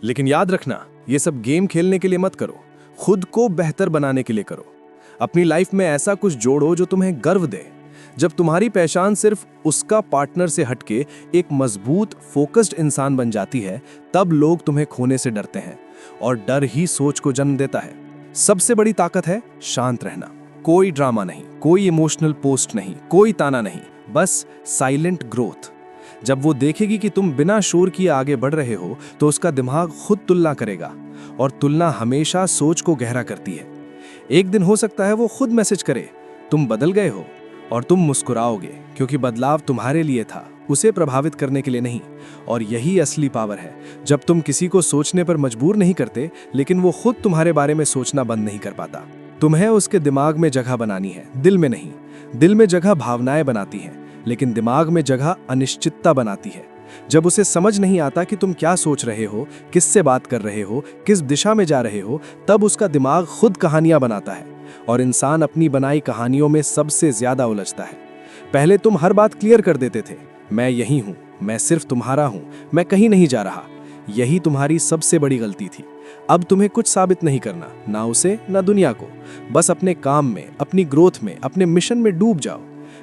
लेकिन याद रखना, ये सब गेम खेलने के लिए मत करो, खुद को बेहतर बनाने के लिए करो। अपनी लाइफ में ऐसा कुछ जोड़ो जो तुम्हें गर्व दे। जब तुम्हारी पहचान सिर्फ उसका पार्टनर से हटके एक मजबूत फोकस्ड इंसान बन जाती है, तब लोग तुम्हें खोने से डरते हैं, और डर ही सोच को जन्म देता है। सबसे बड़ी ताकत है शांत रहना। कोई ड्रामा नहीं, कोई इमोशनल पोस्ट नहीं, कोई ताना नहीं, बस साइलेंट ग्रोथ। जब वो देखेगी कि तुम बिना शोर किए आगे बढ़ रहे हो, तो उसका दिमाग खुद तुलना करेगा, और तुलना हमेशा सोच को गहरा करती है। एक दिन हो सकता है वो खुद मैसेज करे, तुम बदल गए हो, और तुम मुस्कुराओगे, क्योंकि बदलाव तुम्हारे लिए था, उसे प्रभावित करने के लिए नहीं। और यही असली पावर है, जब तुम किसी को सोचने पर मजबूर नहीं करते, लेकिन वो खुद तुम्हारे बारे में सोचना बंद नहीं कर पाता। तुम्हें उसके दिमाग में जगह बनानी है, दिल में नहीं। दिल में जगह भावनाएं बनाती हैं, लेकिन दिमाग में जगह अनिश्चितता बनाती है। जब उसे समझ नहीं आता कि तुम क्या सोच रहे हो, किससे बात कर रहे हो, किस दिशा में जा रहे हो, तब उसका दिमाग खुद कहानियां बनाता है, और इंसान अपनी बनाई कहानियों में सबसे ज्यादा उलझता है। पहले तुम हर बात क्लियर कर देते थे, मैं यही हूं, मैं सिर्फ तुम्हारा हूं, मैं कहीं नहीं जा रहा। यही तुम्हारी सबसे बड़ी गलती थी। अब तुम्हें कुछ साबित नहीं करना, ना उसे ना दुनिया को। बस अपने काम में, अपनी ग्रोथ में, अपने मिशन में डूब जाओ।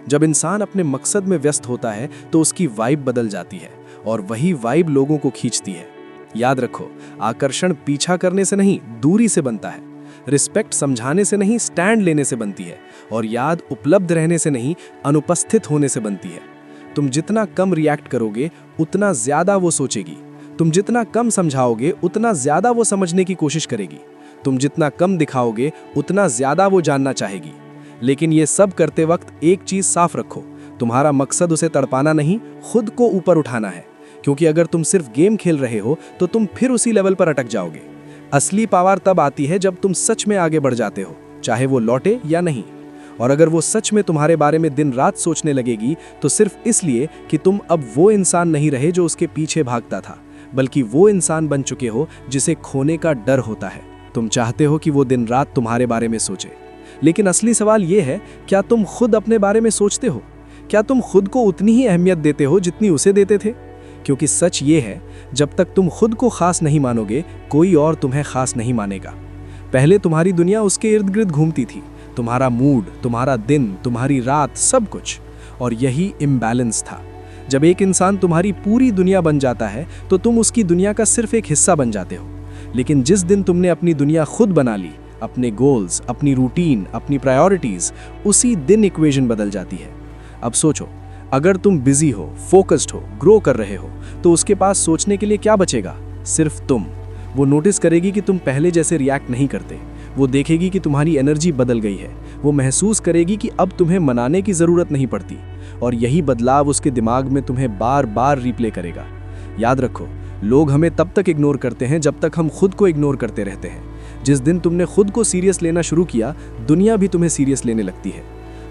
जब इंसान अपने मकसद में व्यस्त होता है, तो उसकी वाइब बदल जाती है, और वही वाइब लोगों को खींचती है। याद रखो, आकर्षण पीछा करने से नहीं, दूरी से बनता है। रिस्पेक्ट समझाने से नहीं, स्टैंड लेने से बनती है। और याद उपलब्ध रहने से नहीं, अनुपस्थित होने से बनती है। तुम जितना कम रिएक्ट करोगे, उतना ज्यादा वो सोचेगी। तुम जितना कम समझाओगे, उतना ज्यादा वो समझने की कोशिश करेगी। तुम जितना कम दिखाओगे, उतना ज्यादा वो जानना चाहेगी। लेकिन ये सब करते वक्त एक चीज साफ रखो, तुम्हारा मकसद उसे तड़पाना नहीं, खुद को ऊपर उठाना है। क्योंकि अगर तुम सिर्फ गेम खेल रहे हो, तो तुम फिर उसी लेवल पर अटक जाओगे। असली पावर तब आती है जब तुम सच में आगे बढ़ जाते हो, चाहे वो लौटे या नहीं। और अगर वो सच में तुम्हारे बारे में दिन रात सोचने लगेगी, तो सिर्फ इसलिए कि तुम अब वो इंसान नहीं रहे जो उसके पीछे भागता था, बल्कि वो इंसान बन चुके हो जिसे खोने का डर होता है। तुम चाहते हो कि वो दिन रात तुम्हारे बारे में सोचे, लेकिन असली सवाल ये है, क्या तुम खुद अपने बारे में सोचते हो? क्या तुम खुद को उतनी ही अहमियत देते हो जितनी उसे देते थे? क्योंकि सच ये है, जब तक तुम खुद को खास नहीं मानोगे, कोई और तुम्हें खास नहीं मानेगा। पहले तुम्हारी दुनिया उसके इर्द गिर्द घूमती थी, तुम्हारा मूड, तुम्हारा दिन, तुम्हारी रात, सब कुछ। और यही इम्बैलेंस था। जब एक इंसान तुम्हारी पूरी दुनिया बन जाता है, तो तुम उसकी दुनिया का सिर्फ एक हिस्सा बन जाते हो। लेकिन जिस दिन तुमने अपनी दुनिया खुद बना ली, अपने गोल्स, अपनी रूटीन, अपनी प्रायोरिटीज, उसी दिन इक्वेशन बदल जाती है। अब सोचो, अगर तुम बिजी हो, फोकस्ड हो, ग्रो कर रहे हो, तो उसके पास सोचने के लिए क्या बचेगा? सिर्फ तुम। वो नोटिस करेगी कि तुम पहले जैसे रिएक्ट नहीं करते। वो देखेगी कि तुम्हारी एनर्जी बदल गई है। वो महसूस करेगी कि अब तुम्हें मनाने की ज़रूरत नहीं पड़ती। और यही बदलाव उसके दिमाग में तुम्हें बार बार रिप्ले करेगा। याद रखो, लोग हमें तब तक इग्नोर करते हैं जब तक हम खुद को इग्नोर करते रहते हैं। जिस दिन तुमने खुद को सीरियस लेना शुरू किया, दुनिया भी तुम्हें सीरियस लेने लगती है।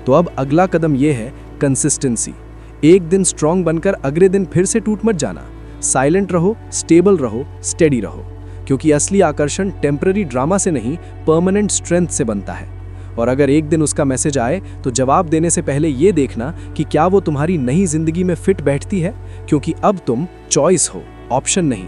तो अब अगला कदम यह है कंसिस्टेंसी। एक दिन स्ट्रांग बनकर अगले दिन फिर से टूट मत जाना। साइलेंट रहो, स्टेबल रहो, स्टेडी रहो। क्योंकि असली आकर्षण टेम्पररी ड्रामा से नहीं, परमानेंट स्ट्रेंथ से बनता है। और अगर एक दिन उसका मैसेज आए, तो जवाब देने से पहले ये देखना कि क्या वो तुम्हारी नई जिंदगी में फिट बैठती है। क्योंकि अब तुम चॉइस हो, ऑप्शन नहीं।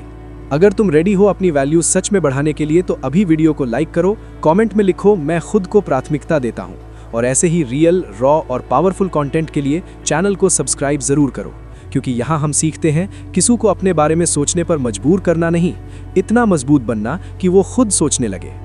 अगर तुम रेडी हो अपनी वैल्यू सच में बढ़ाने के लिए, तो अभी वीडियो को लाइक करो, कमेंट में लिखो, मैं खुद को प्राथमिकता देता हूँ। और ऐसे ही रियल, रॉ और पावरफुल कंटेंट के लिए चैनल को सब्सक्राइब जरूर करो। क्योंकि यहाँ हम सीखते हैं किसी को अपने बारे में सोचने पर मजबूर करना नहीं, इतना मजबूत बनना कि वो खुद सोचने लगे।